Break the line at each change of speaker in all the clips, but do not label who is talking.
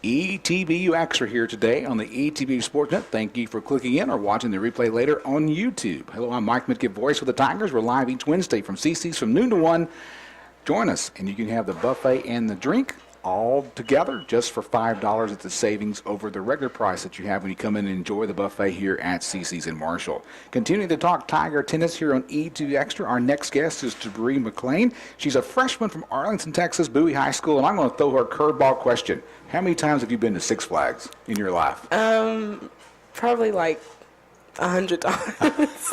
ETBU Extra here today on the ETBU Sportsnet. Thank you for clicking in or watching the replay later on YouTube. Hello, I'm Mike Mitke, voice of the Tigers. We're live each Wednesday from CC's from noon to 1. Join us, and you can have the buffet and the drink all together just for $5. It's a savings over the regular price that you have when you come in and enjoy the buffet here at CC's in Marshall. Continuing to talk Tiger tennis here on E2 Extra, our next guest is Jabree McClaine. She's a freshman from Arlington, Texas, Bowie High School, and I'm going to throw her a curveball question. How many times have you been to Six Flags in your life?
Probably like 100 times.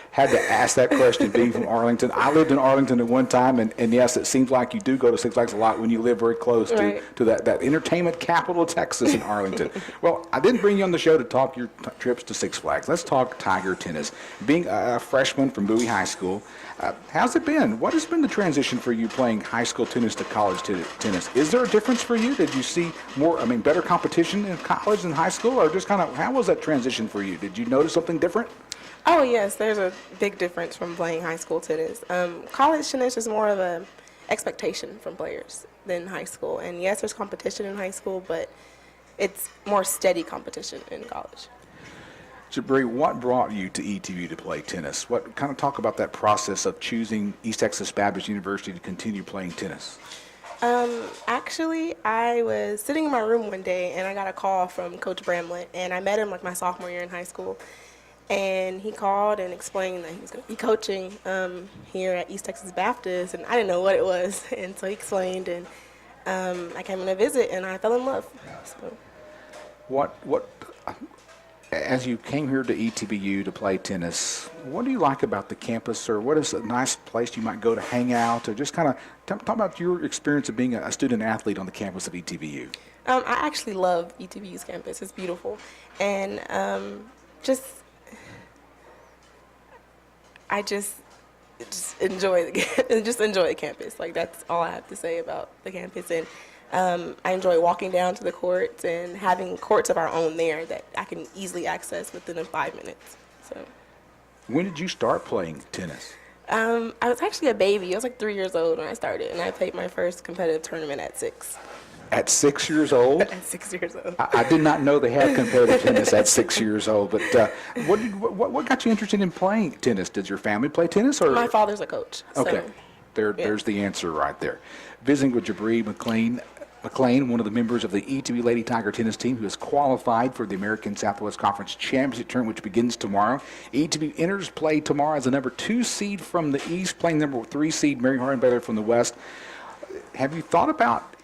Had to ask that question being from Arlington. I lived in Arlington at one time, and yes, it seems like you do go to Six Flags a lot when you live very close to that entertainment capital of Texas in Arlington. Well, I didn't bring you on the show to talk your trips to Six Flags. Let's talk Tiger tennis. Being a freshman from Bowie High School, how's it been? What has been the transition for you playing high school tennis to college tennis? Is there a difference for you? Did you see better competition in college than high school, or just kind of, how was that transition for you? Did you notice something different?
Oh, yes, there's a big difference from playing high school tennis. College tennis is more of an expectation from players than high school. And yes, there's competition in high school, but it's more steady competition in college.
Jabree, what brought you to ETBU to play tennis? What kind of talk about that process of choosing East Texas Baptist University to continue playing tennis?
Actually, I was sitting in my room one day and I got a call from Coach Bramlett, and I met him like my sophomore year in high school. And he called and explained that he was going to be coaching here at East Texas Baptist, and I didn't know what it was. And so he explained, and I came on a visit, and I fell in love. So.
As you came here to ETBU to play tennis, what do you like about the campus, or what is a nice place you might go to hang out, or just kind of talk about your experience of being a student athlete on the campus of ETBU?
I actually love ETBU's campus. It's beautiful, and I just enjoy the campus. Like, that's all I have to say about the campus. And I enjoy walking down to the courts and having courts of our own there that I can easily access within 5 minutes. So,
when did you start playing tennis?
I was actually a baby. I was like 3 years old when I started, and I played my first competitive tournament at 6.
At 6 years old?
At 6 years old.
I did not know they had competitive tennis at 6 years old. But what got you interested in playing tennis? Did your family play tennis? Or?
My father's a coach.
Okay. There's the answer right there. Visiting with Jabree McClaine, one of the members of the ETBU Lady Tiger tennis team who has qualified for the American Southwest Conference Championship Tournament, which begins tomorrow. ETBU enters play tomorrow as the number 2 seed from the East, playing number 3 seed Mary Hardin Baylor from the West. Have you thought about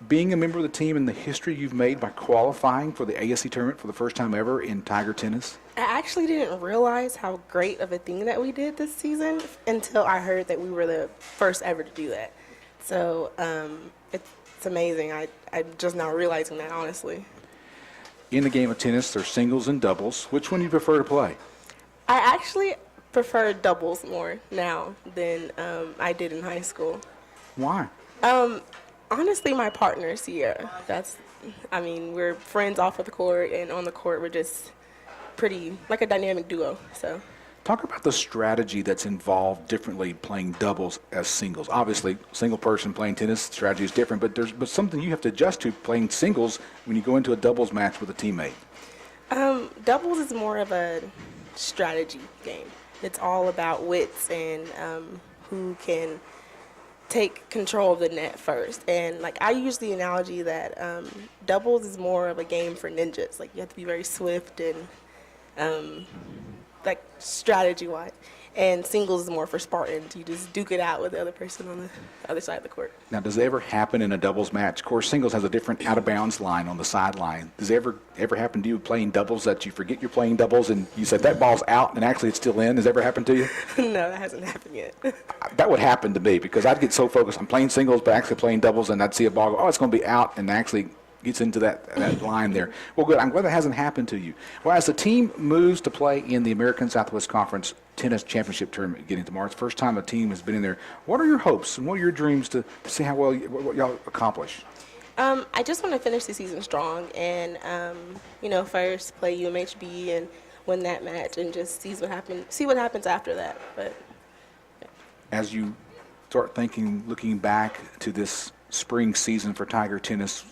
being a member of the team and the history you've made by qualifying for the ASC tournament for the first time ever in Tiger tennis?
I actually didn't realize how great of a thing that we did this season until I heard that we were the first ever to do that. So it's amazing. I'm just now realizing that, honestly.
In the game of tennis, there's singles and doubles. Which one do you prefer to play?
I actually prefer doubles more now than I did in high school.
Why?
Honestly, my partner, Sierra. We're friends off of the court, and on the court, we're just pretty, like a dynamic duo, so.
Talk about the strategy that's involved differently playing doubles as singles. Obviously, single person playing tennis, strategy is different, but something you have to adjust to playing singles when you go into a doubles match with a teammate.
Doubles is more of a strategy game. It's all about wits and who can take control of the net first. And like, I use the analogy that doubles is more of a game for ninjas. Like, you have to be very swift and like strategy-wise. And singles is more for Spartans. You just duke it out with the other person on the other side of the court.
Now, does it ever happen in a doubles match? Of course, singles has a different out-of-bounds line on the sideline. Does it ever happen to you playing doubles that you forget you're playing doubles and you said that ball's out and actually it's still in? Has that ever happened to you?
No, that hasn't happened yet.
That would happen to me because I'd get so focused on playing singles but actually playing doubles, and I'd see a ball go, oh, it's going to be out, and actually gets into that line there. Well, good. I'm glad that hasn't happened to you. Well, as the team moves to play in the American Southwest Conference Tennis Championship Tournament getting tomorrow, it's the first time a team has been in there. What are your hopes and what are your dreams to see how well what y'all accomplish?
I just want to finish the season strong and, first play UMHB and win that match and just see what happens after that. But
as you start thinking, looking back to this spring season for Tiger tennis?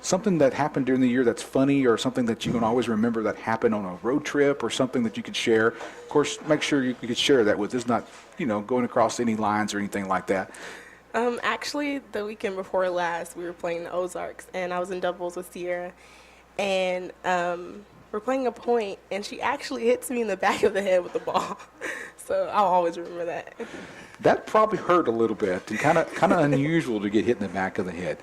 Something that happened during the year that's funny, or something that you can always remember that happened on a road trip, or something that you could share? Of course, make sure you could share that with us, not, going across any lines or anything like that.
Actually, the weekend before last, we were playing the Ozarks, and I was in doubles with Sierra, and we're playing a point, and she actually hits me in the back of the head with the ball. So I'll always remember that.
That probably hurt a little bit, and kind of unusual to get hit in the back of the head.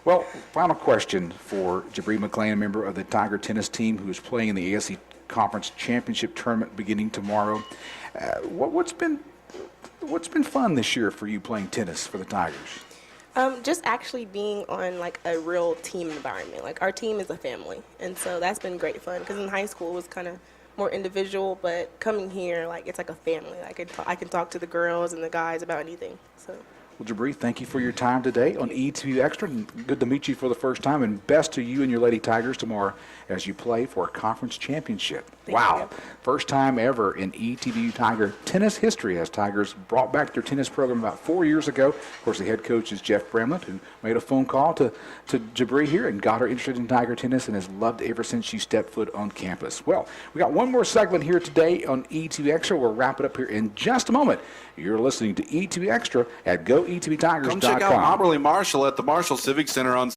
Well, final question for Jabree McClaine, a member of the Tiger tennis team who is playing in the ASC Conference Championship Tournament beginning tomorrow. What's been fun this year for you playing tennis for the Tigers?
Just actually being on like a real team environment. Like our team is a family, and so that's been great fun. Because in high school it was kind of more individual, but coming here, like it's like a family. I can talk to the girls and the guys about anything. So.
Well, Jabree, thank you for your time today on ETBU Extra. And good to meet you for the first time, and best to you and your Lady Tigers tomorrow as you play for a conference championship. Wow. First time ever in ETBU Tiger tennis history as Tigers brought back their tennis program about 4 years ago. Of course, the head coach is Jeff Bramlett, who made a phone call to Jabree here and got her interested in Tiger tennis and has loved it ever since she stepped foot on campus. Well, we got one more segment here today on ETBU Extra. We'll wrap it up here in just a moment. You're listening to ETBU Extra at GoETBTigers.com.
Come check out Auberly Marshall at the Marshall Civic Center on